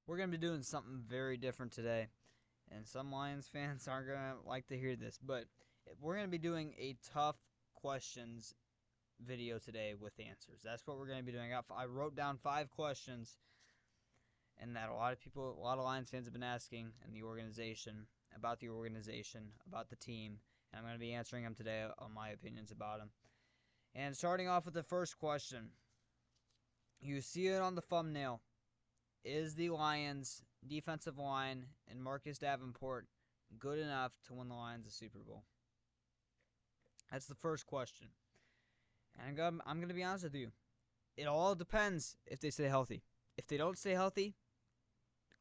We're going to be doing something very different today, and some Lions fans aren't going to like to hear this, but we're going to be doing a tough questions video today with answers. That's what we're going to be doing. I wrote down 5 questions, and that a lot of Lions fans have been asking in the organization, about the team, and I'm going to be answering them today on my opinions about them. And starting off with the first question, you see it on the thumbnail. Is the Lions' defensive line and Marcus Davenport good enough to win the Lions a Super Bowl? That's the first question. And I'm going to be honest with you. It all depends if they stay healthy. If they don't stay healthy,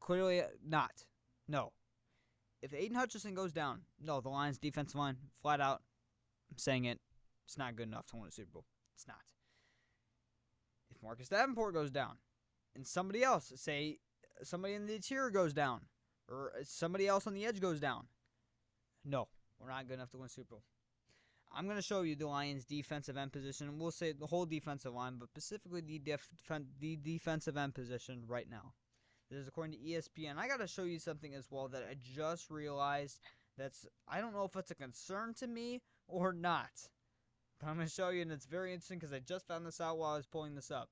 clearly not. No. If Aiden Hutchinson goes down, no, the Lions' defensive line, flat out, I'm saying it, it's not good enough to win a Super Bowl. It's not. If Marcus Davenport goes down, and somebody else, say somebody in the interior goes down, or somebody else on the edge goes down, no, we're not good enough to win a Super Bowl. I'm going to show you the Lions' defensive end position. We'll say the whole defensive line, but specifically the defensive end position right now. This is according to ESPN. I got to show you something as well that I just realized I don't know if it's a concern to me or not. But I'm going to show you, and it's very interesting because I just found this out while I was pulling this up.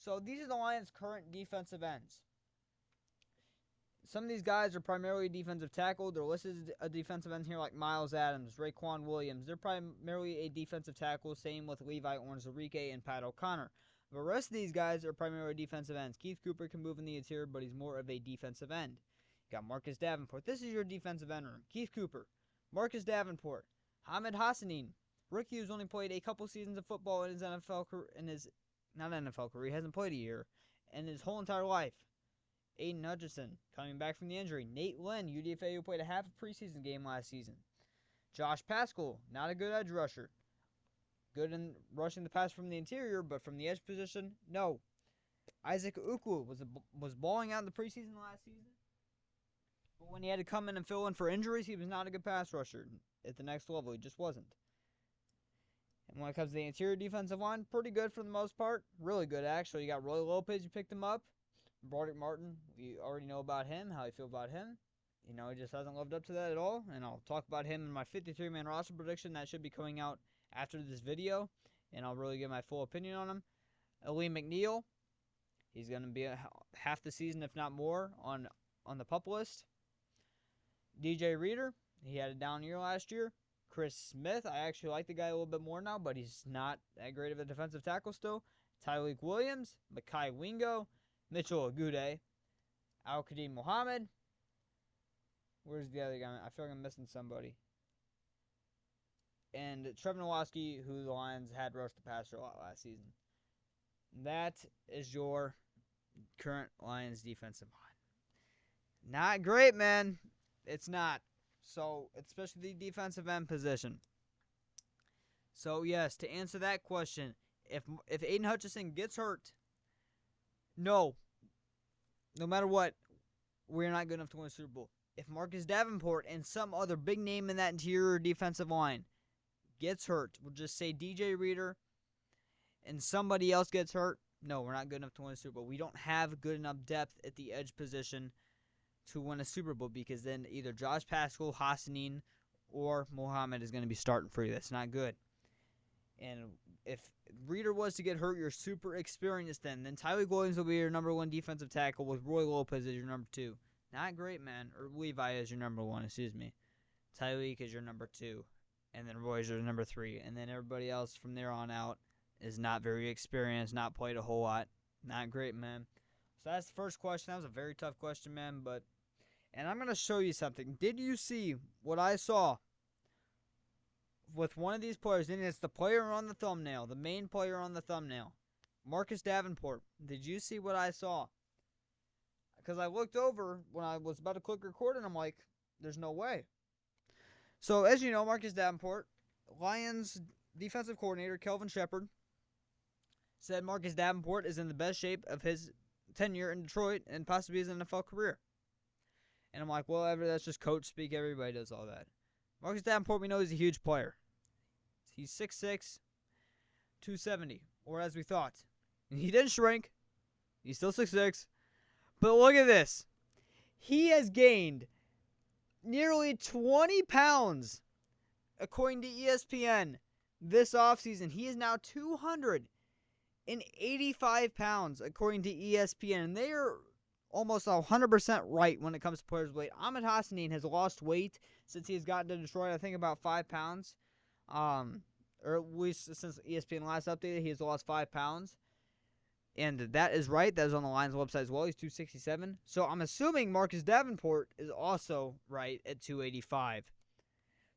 So these are the Lions' current defensive ends. Some of these guys are primarily defensive tackle. They're listed as defensive ends here like Myles Adams, Raekwon Williams. They're primarily a defensive tackle. Same with Levi Onwuzurike and Pat O'Connor. The rest of these guys are primarily defensive ends. Keith Cooper can move in the interior, but he's more of a defensive end. You got Marcus Davenport. This is your defensive end room. Keith Cooper, Marcus Davenport, Hamid Hassanin, rookie who's only played a couple seasons of football in his NFL career, not NFL career, he hasn't played a year, in his whole entire life. Aiden Hutchinson, coming back from the injury. Nate Lynn, UDFA, who played a half a preseason game last season. Josh Paschal, not a good edge rusher. Good in rushing the pass from the interior, but from the edge position, no. Isaac Ukwu was balling out in the preseason last season. But when he had to come in and fill in for injuries, he was not a good pass rusher at the next level. He just wasn't. And when it comes to the interior defensive line, pretty good for the most part. Really good, actually. You got Roy Lopez, you picked him up. Broderick Martin, we already know about him, how you feel about him. He just hasn't lived up to that at all. And I'll talk about him in my 53-man roster prediction. That should be coming out after this video. And I'll really give my full opinion on him. Aleem McNeil, he's going to be half the season, if not more, on the PUP list. DJ Reader, he had a down year last year. Chris Smith, I actually like the guy a little bit more now, but he's not that great of a defensive tackle still. Tyreek Williams, Mekhi Wingo, Mitchell Agude, Al-Qadim Muhammad. Where's the other guy? I feel like I'm missing somebody. And Trevor Nowatzki, who the Lions had rushed the passer a lot last season. That is your current Lions defensive line. Not great, man. It's not. So, especially the defensive end position. So, yes, to answer that question, if Aiden Hutchinson gets hurt, no matter what, we're not good enough to win a Super Bowl. If Marcus Davenport and some other big name in that interior defensive line gets hurt, we'll just say DJ Reader, and somebody else gets hurt, no, we're not good enough to win a Super Bowl. We don't have good enough depth at the edge position to win a Super Bowl, because then either Josh Paschal, Hassanin, or Muhammad is going to be starting for you. That's not good. And if Reader was to get hurt, you're super experienced then Tyreek Williams will be your number 1 defensive tackle with Roy Lopez as your number 2. Not great, man. Or Levi is your number 1, excuse me. Tyreek is your number 2. And then Roy is your number 3. And then everybody else from there on out is not very experienced, not played a whole lot. Not great, man. So that's the first question. That was a very tough question, man. And I'm going to show you something. Did you see what I saw with one of these players? And it's the player on the thumbnail, the main player on the thumbnail, Marcus Davenport. Did you see what I saw? Because I looked over when I was about to click record, and I'm like, there's no way. So, as you know, Marcus Davenport, Lions defensive coordinator Kelvin Shepard, said Marcus Davenport is in the best shape of his tenure in Detroit and possibly his NFL career. And I'm like, well, that's just coach speak. Everybody does all that. Marcus Davenport, we know he's a huge player. He's 6'6", 270, or as we thought. He didn't shrink. He's still 6'6", But look at this. He has gained nearly 20 pounds, according to ESPN, this offseason. He is now 285 pounds, according to ESPN. And they are almost 100% right when it comes to players' weight. Ahmed Hassanin has lost weight since he has gotten to Detroit, I think about 5 pounds. Or at least since ESPN last updated, he has lost 5 pounds. And that is right. That is on the Lions website as well. He's 267. So I'm assuming Marcus Davenport is also right at 285.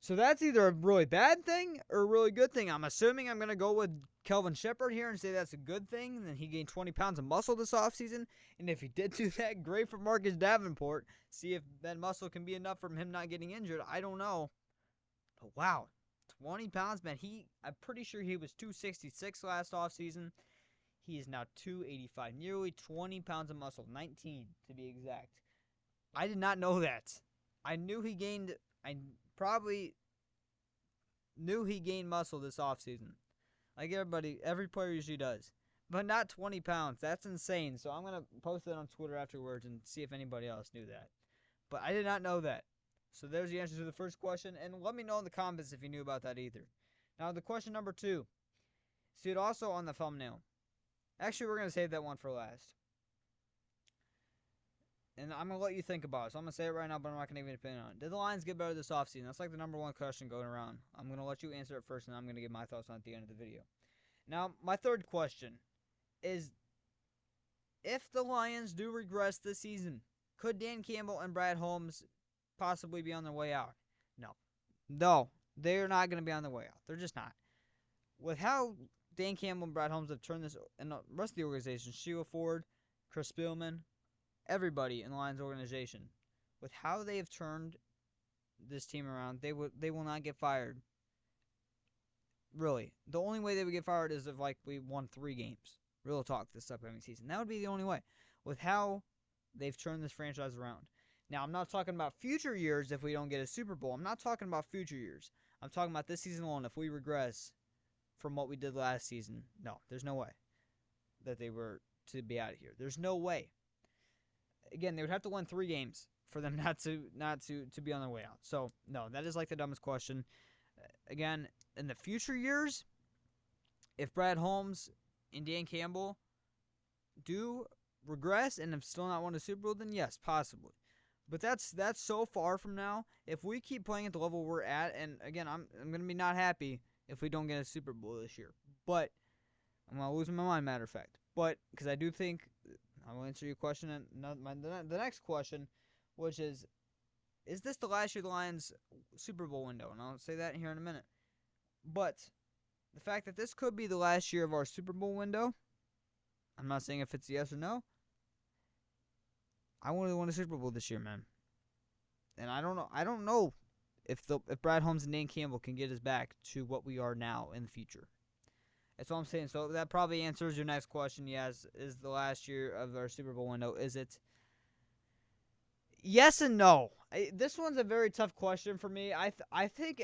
So that's either a really bad thing or a really good thing. I'm assuming I'm going to go with Kelvin Shepard here and say that's a good thing. And then he gained 20 pounds of muscle this offseason. And if he did do that, great for Marcus Davenport. See if that muscle can be enough from him not getting injured. I don't know. But wow, 20 pounds, man. I'm pretty sure he was 266 last offseason. He is now 285, nearly 20 pounds of muscle, 19 to be exact. I did not know that. I probably knew he gained muscle this offseason. Like every player usually does. But not 20 pounds. That's insane. So I'm going to post it on Twitter afterwards and see if anybody else knew that. But I did not know that. So there's the answer to the first question. And let me know in the comments if you knew about that either. Now, the question number 2. See it also on the thumbnail. Actually, we're going to save that one for last. And I'm going to let you think about it. So I'm going to say it right now, but I'm not going to give an opinion on it. Did the Lions get better this offseason? That's like the number one question going around. I'm going to let you answer it first, and I'm going to give my thoughts on it at the end of the video. Now, my third question is, if the Lions do regress this season, could Dan Campbell and Brad Holmes possibly be on their way out? No, they're not going to be on their way out. They're just not. With how Dan Campbell and Brad Holmes have turned this, and the rest of the organization, Sheila Ford, Chris Spielman, everybody in the Lions organization, with how they have turned this team around, they will not get fired. Really. The only way they would get fired is if we won 3 games. Real talk this upcoming season. That would be the only way. With how they've turned this franchise around. Now, I'm not talking about future years if we don't get a Super Bowl. I'm not talking about future years. I'm talking about this season alone. If we regress from what we did last season, no, there's no way that they were to be out of here. There's no way. Again, they would have to win 3 games for them not to be on their way out. So, no, that is the dumbest question. Again, in the future years, if Brad Holmes and Dan Campbell do regress and have still not won a Super Bowl, then yes, possibly. But that's so far from now. If we keep playing at the level we're at, and again, I'm going to be not happy if we don't get a Super Bowl this year. But I'm going to lose my mind, matter of fact. But because I do think, I will answer your question, and the next question, which is this the last year of the Lions Super Bowl window? And I'll say that here in a minute. But the fact that this could be the last year of our Super Bowl window, I'm not saying if it's yes or no. I want to win a Super Bowl this year, man. And I don't know if Brad Holmes and Dan Campbell can get us back to what we are now in the future. That's all I'm saying. So that probably answers your next question. Yes, is the last year of our Super Bowl window. Is it? Yes and no. This one's a very tough question for me. I think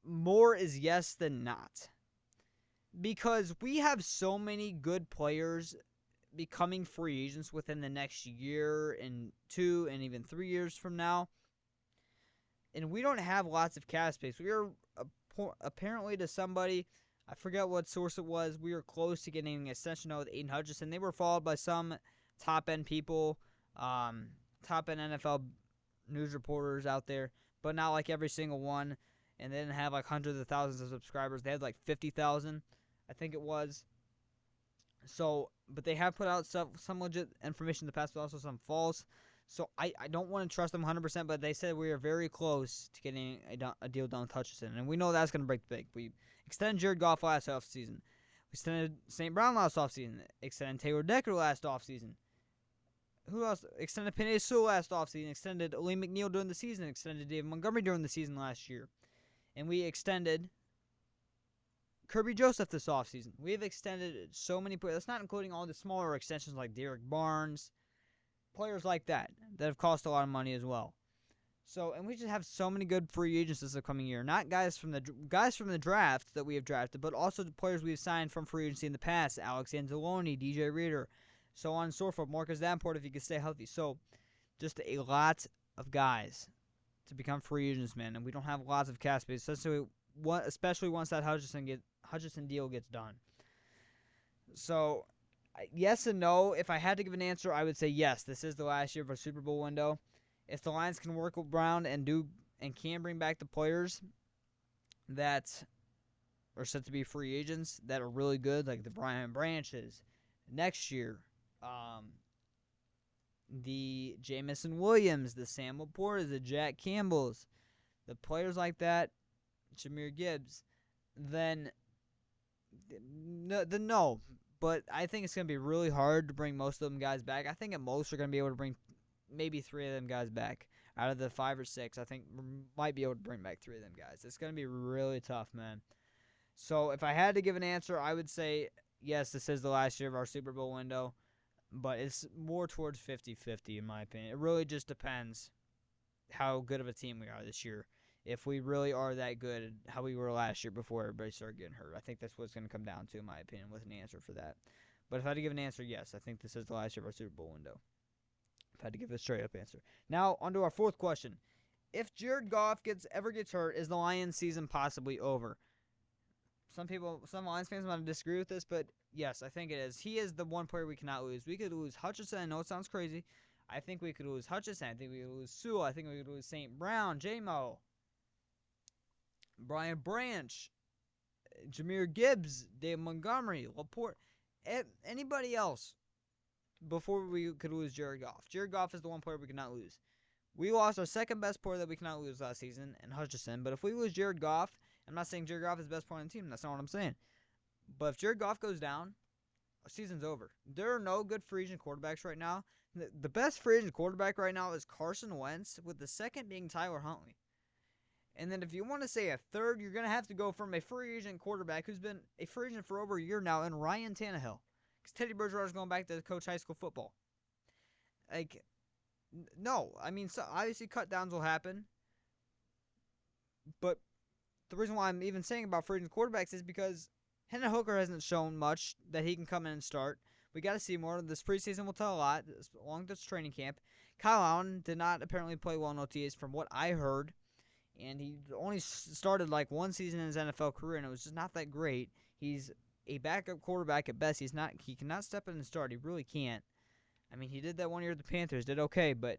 more is yes than not. Because we have so many good players becoming free agents within the next year and 2 and even 3 years from now. And we don't have lots of cap space. We are apparently to somebody, I forget what source it was, we were close to getting an extension with Aiden Hutchinson. They were followed by some top-end people, top-end NFL news reporters out there, but not like every single one. And they didn't have hundreds of thousands of subscribers. They had 50,000, I think it was. So, but they have put out some legit information in the past, but also some false. So I don't want to trust them 100%, but they said we are very close to getting a deal done with Hutchinson. And we know that's going to break the bank. We extended Jared Goff last offseason. We extended St. Brown last offseason. Extended Taylor Decker last offseason. Who else? Extended Penei Sewell last offseason. Extended Lee McNeil during the season. Extended David Montgomery during the season last year. And we extended Kirby Joseph this offseason. We have extended so many players. That's not including all the smaller extensions like Derek Barnes, players like that have cost a lot of money as well. So, and we just have so many good free agents this upcoming year. Not guys from the draft that we have drafted, but also the players we have signed from free agency in the past. Alex Anzalone, DJ Reader, So on and so forth. Marcus Davenport if he could stay healthy. So just a lot of guys to become free agents, man, and we don't have lots of cap space, especially once that Hutchinson deal gets done. So, yes and no. If I had to give an answer, I would say yes. This is the last year of our Super Bowl window. If the Lions can work around and can bring back the players that are set to be free agents that are really good, like the Brian Branches next year, the Jamison Williams, the Sam Laportas, the Jack Campbells, the players like that, Jahmyr Gibbs, then no. But I think it's going to be really hard to bring most of them guys back. I think at most we're going to be able to bring maybe 3 of them guys back. Out of the 5 or 6, I think we might be able to bring back 3 of them guys. It's going to be really tough, man. So if I had to give an answer, I would say, yes, this is the last year of our Super Bowl window. But it's more towards 50-50 in my opinion. It really just depends how good of a team we are this year. If we really are that good, how we were last year before everybody started getting hurt. I think that's what it's going to come down to, in my opinion, with an answer for that. But if I had to give an answer, yes, I think this is the last year of our Super Bowl window. If I had to give a straight-up answer. Now, on to our 4th question. If Jared Goff ever gets hurt, is the Lions season possibly over? Some Lions fans might disagree with this, but yes, I think it is. He is the one player we cannot lose. We could lose Hutchinson. I know it sounds crazy. I think we could lose Hutchinson. I think we could lose Sewell. I think we could lose St. Brown, J-Mo, Brian Branch, Jahmyr Gibbs, Dave Montgomery, Laporte, anybody else before we could lose Jared Goff. Jared Goff is the one player we cannot lose. We lost our second best player that we cannot lose last season in Hutchinson, but if we lose Jared Goff, I'm not saying Jared Goff is the best player on the team. That's not what I'm saying. But if Jared Goff goes down, our season's over. There are no good free agent quarterbacks right now. The best free agent quarterback right now is Carson Wentz, with the second being Tyler Huntley. And then if you want to say a third, you're going to have to go from a free agent quarterback who's been a free agent for over a year now, and Ryan Tannehill. Because Teddy Bridgewater's going back to coach high school football. No. I mean, so obviously cut downs will happen. But the reason why I'm even saying about free agent quarterbacks is because Hendon Hooker hasn't shown much that he can come in and start. We got to see more. This preseason will tell a lot, along with this training camp. Kyle Allen did not apparently play well in OTAs from what I heard. And he only started like one season in his NFL career, and it was just not that great. He's a backup quarterback at best. He cannot step in and start. He really can't. I mean, he did that one year at the Panthers, did okay, but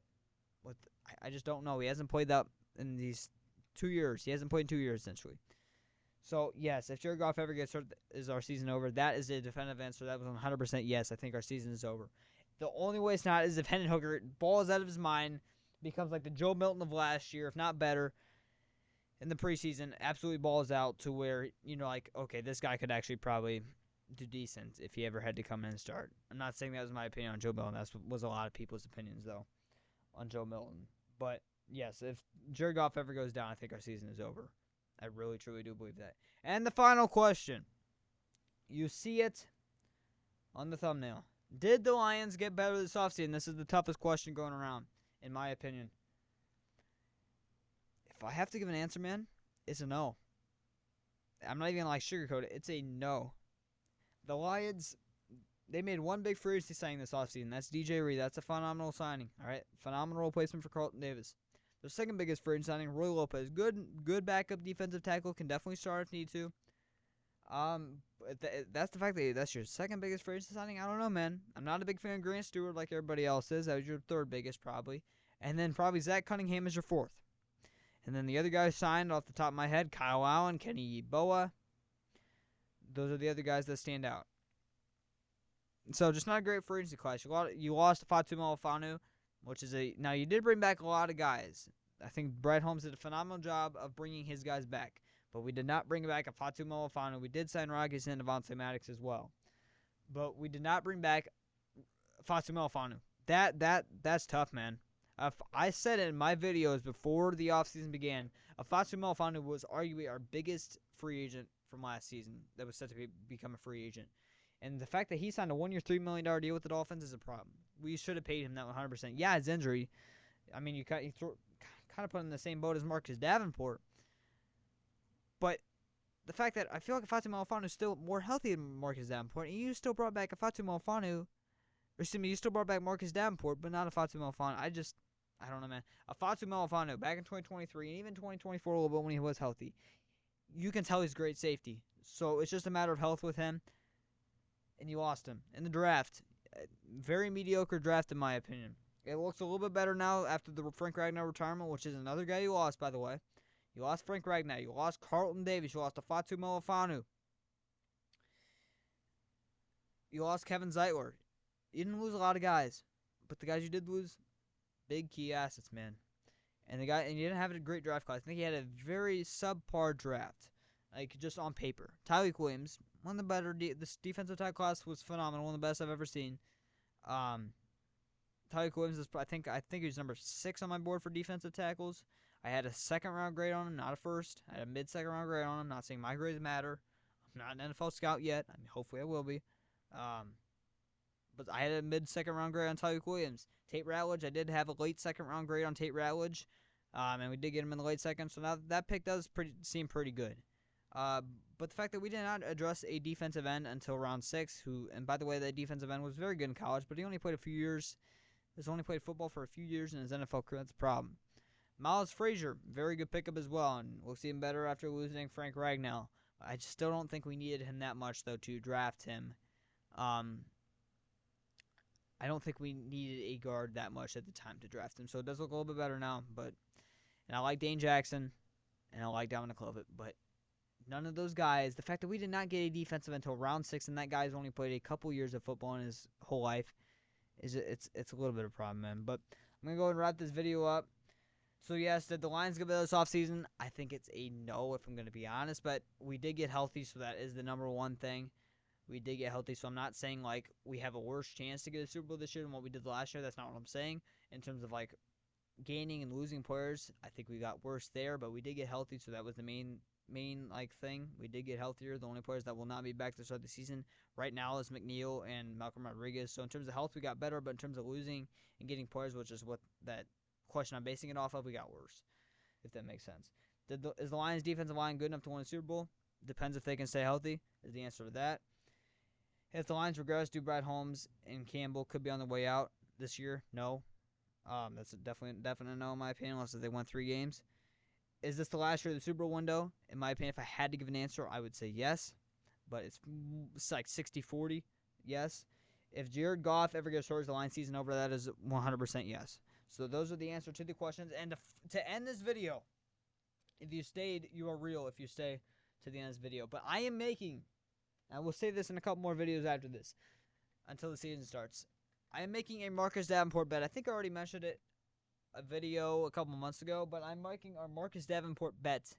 I just don't know. He hasn't played that in these 2 years. He hasn't played in 2 years, essentially. So, yes, if Jared Goff ever gets hurt, is our season over? That is a definitive answer. That was 100% yes. I think our season is over. The only way it's not is if Hendon Hooker balls out of his mind, becomes like the Joe Milton of last year, if not better, in the preseason, absolutely balls out to where, okay, this guy could actually probably do decent if he ever had to come in and start. I'm not saying that was my opinion on Joe Milton. That was a lot of people's opinions, though, on Joe Milton. But, yes, if Jared Goff ever goes down, I think our season is over. I really, truly do believe that. And the final question. You see it on the thumbnail. Did the Lions get better this offseason? This is the toughest question going around, in my opinion. If I have to give an answer, man, it's a no. I'm not even going to sugarcoat it. It's a no. The Lions, they made one big free agency signing this offseason. That's DJ Reed. That's a phenomenal signing. All right, phenomenal replacement for Carlton Davis. Their second biggest free agent signing, Roy Lopez. Good backup defensive tackle. Can definitely start if need to. That's the fact that that's your second biggest free agent signing. I don't know, man. I'm not a big fan of Grant Stewart like everybody else is. That was your third biggest probably. And then probably Zach Cunningham is your fourth. And then the other guys signed off the top of my head, Kyle Allen, Kenny Boa. Those are the other guys that stand out. So just not a great free agency class. You lost Fatu Melifonwu, which is now you did bring back a lot of guys. I think Brad Holmes did a phenomenal job of bringing his guys back. But we did not bring back a Fatu Melifonwu. We did sign Rockets and Devontae Maddox as well. But we did not bring back Fatu Melifonwu. That's tough, man. I said it in my videos before the offseason began. Fatu Melifonwu was arguably our biggest free agent from last season that was set to become a free agent. And the fact that he signed a 1-year, $3 million deal with the Dolphins is a problem. We should have paid him that 100%. Yeah, his injury. I mean, you kind of put him in the same boat as Marcus Davenport. But the fact that I feel like Fatu Melifonwu is still more healthy than Marcus Davenport, and you still brought back a Fatu Melifonwu Or excuse me, you still brought back Marcus Davenport, but not Afatu Melifonwu. I don't know, man. Afatu Melifonwu, back in 2023 and even 2024 a little bit when he was healthy, you can tell he's great safety. So it's just a matter of health with him, and you lost him in the draft. Very mediocre draft in my opinion. It looks a little bit better now after the Frank Ragnow retirement, which is another guy you lost, by the way. You lost Frank Ragnow. You lost Carlton Davis. You lost Afatu Melifonwu. You lost Kevin Zeitler. You didn't lose a lot of guys, but the guys you did lose, big key assets, man. And you didn't have a great draft class. I think he had a very subpar draft, like just on paper. Tyreek Williams, one of the better. This defensive tackle class was phenomenal, one of the best I've ever seen. Tyreek Williams is, I think he was number 6 on my board for defensive tackles. I had a second-round grade on him, not a first. I had a mid-second-round grade on him. Not saying my grades matter. I'm not an NFL scout yet. I mean, hopefully I will be. But I had a mid-second-round grade on Tyreek Williams. Tate Ratledge, I did have a late second-round grade on Tate Ratledge. And we did get him in the late second. So now that pick does seem pretty good. But the fact that we did not address a defensive end until round 6, and by the way, that defensive end was very good in college, but he only played a few years. He's only played football for a few years in his NFL career. That's a problem. Miles Frazier, very good pickup as well, and looks even better after losing Frank Ragnow. I just still don't think we needed him that much, though, to draft him. I don't think we needed a guard that much at the time to draft him, so it does look a little bit better now. And I like Dane Jackson, and I like Dominic Lovett, but none of those guys, the fact that we did not get a defensive until round 6, and that guy's only played a couple years of football in his whole life, it's a little bit of a problem, man. But I'm going to go and wrap this video up. So, yes, did the Lions get better this offseason? I think it's a no, if I'm going to be honest. But we did get healthy, so that is the number one thing. We did get healthy, so I'm not saying, like, we have a worse chance to get a Super Bowl this year than what we did last year. That's not what I'm saying. In terms of, like, gaining and losing players, I think we got worse there. But we did get healthy, so that was the main thing. We did get healthier. The only players that will not be back to start the season right now is McNeil and Malcolm Rodriguez. So in terms of health, we got better, but in terms of losing and getting players, which is what that question I'm basing it off of, we got worse, if that makes sense. Is the Lions defensive line good enough to win a Super Bowl? Depends if they can stay healthy, is the answer to that. If the Lions regress, do Brad Holmes and Campbell could be on the way out this year? No. That's a definite no in my opinion, unless they won 3 games. Is this the last year of the Super Bowl window? In my opinion, if I had to give an answer, I would say yes. But it's like 60-40, yes. If Jared Goff ever gets hurt, is the Lions season over? That is 100% yes. So those are the answers to the questions. And to end this video, if you stayed, you are real if you stay to the end of this video. But I am making, and we'll say this in a couple more videos after this, until the season starts. I am making a Marcus Davenport bet. I think I already mentioned it a video a couple months ago, but I'm making our Marcus Davenport bet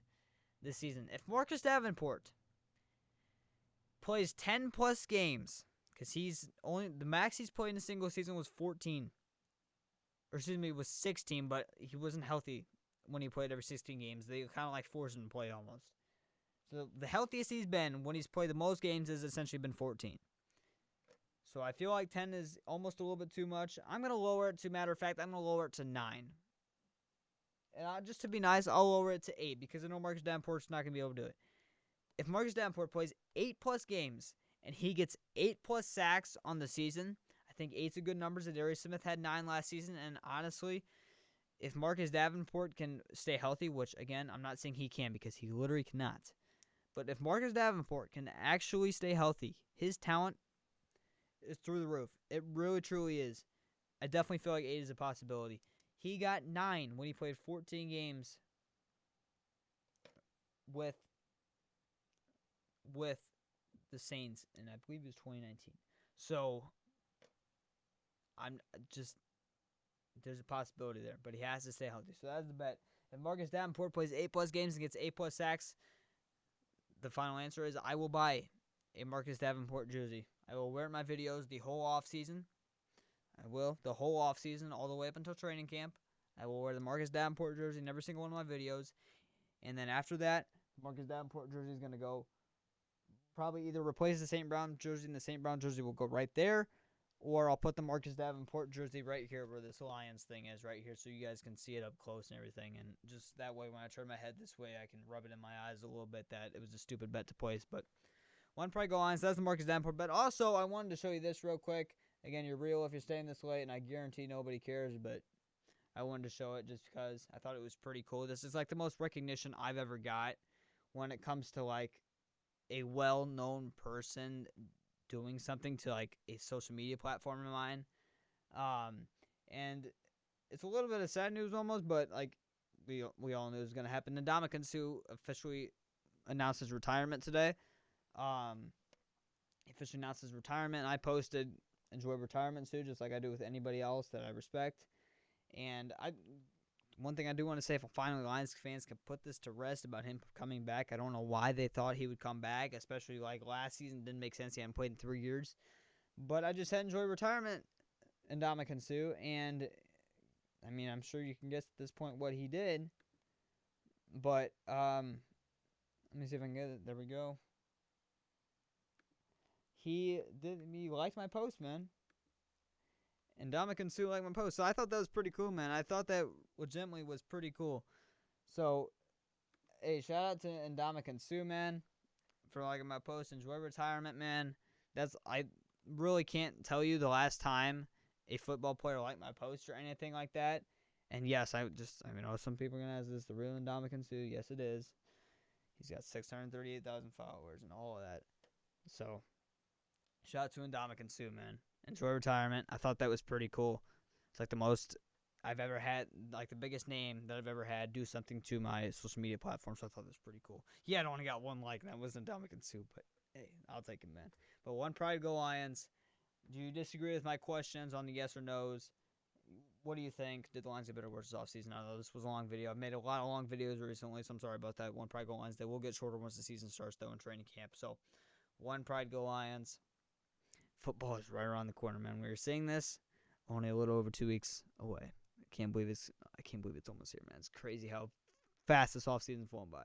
this season. If Marcus Davenport plays 10 plus games, because the max he's played in a single season was 14, or excuse me, was 16, but he wasn't healthy when he played every 16 games. They kind of like forced him to play almost. So the healthiest he's been when he's played the most games has essentially been 14. So I feel like 10 is almost a little bit too much. I'm going to lower it to, matter of fact, I'm going to lower it to 9. And just to be nice, I'll lower it to 8 because I know Marcus Davenport's not going to be able to do it. If Marcus Davenport plays 8 plus games and he gets 8 plus sacks on the season, I think 8's a good number. Zadarius Smith had 9 last season, and honestly, if Marcus Davenport can stay healthy, which, again, I'm not saying he can because he literally cannot, but if Marcus Davenport can actually stay healthy, his talent is through the roof. It really, truly is. I definitely feel like 8 is a possibility. He got 9 when he played 14 games with the Saints, and I believe it was 2019. So, there's a possibility there, but he has to stay healthy. So that's the bet. If Marcus Davenport plays 8 plus games and gets 8 plus sacks, the final answer is I will buy a Marcus Davenport jersey. I will wear it in my videos the whole offseason. I will. The whole offseason, all the way up until training camp. I will wear the Marcus Davenport jersey in every single one of my videos. And then after that, Marcus Davenport jersey is going to go probably either replace the St. Brown jersey, and the St. Brown jersey will go right there, or I'll put the Marcus Davenport jersey right here where this Lions thing is right here so you guys can see it up close and everything. And just that way when I turn my head this way, I can rub it in my eyes a little bit that it was a stupid bet to place. But one probably go Lions. That's the Marcus Davenport bet. Also, I wanted to show you this real quick. Again, you're real if you're staying this late, and I guarantee nobody cares, but I wanted to show it just because I thought it was pretty cool. This is like the most recognition I've ever got when it comes to like a well-known person doing something to like a social media platform of mine. Um, and it's a little bit of sad news almost, but like we all knew it was going to happen. Ndamukong Suh officially announced his retirement today. He officially announced his retirement. I posted enjoy retirement, Sue, just like I do with anybody else that I respect. And one thing I do want to say, if finally Lions fans can put this to rest about him coming back, I don't know why they thought he would come back, especially like last season. Didn't make sense. He hadn't played in 3 years. But I just had enjoy retirement, Ndamukong Suh, and I mean, I'm sure you can guess at this point what he did. But let me see if I can get it. There we go. He liked my post, man. And Ndamukong Suh liked my post. So I thought that was pretty cool, man. I thought that legitimately was pretty cool. So, hey, shout out to Ndamukong Suh, man, for liking my post. Enjoy retirement, man. I really can't tell you the last time a football player liked my post or anything like that. And yes, I know some people are going to ask, is this the real Ndamukong Suh? Yes, it is. He's got 638,000 followers and all of that. So, shout out to Ndamukong Suh, man. Enjoy retirement. I thought that was pretty cool. It's like the most I've ever had, like the biggest name that I've ever had do something to my social media platform. So I thought that was pretty cool. Yeah, I only got one like, and that wasn't Ndamukong Suh, but hey, I'll take him, man. But one pride, go Lions. Do you disagree with my questions on the yes or no's? What do you think? Did the Lions get better versus offseason? I know this was a long video. I've made a lot of long videos recently, so I'm sorry about that. One pride, go Lions. They will get shorter once the season starts, though, in training camp. So, one pride, go Lions. Football is right around the corner, man. We were seeing this only a little over 2 weeks away. I can't believe it's almost here, man. It's crazy how fast this offseason's flown by.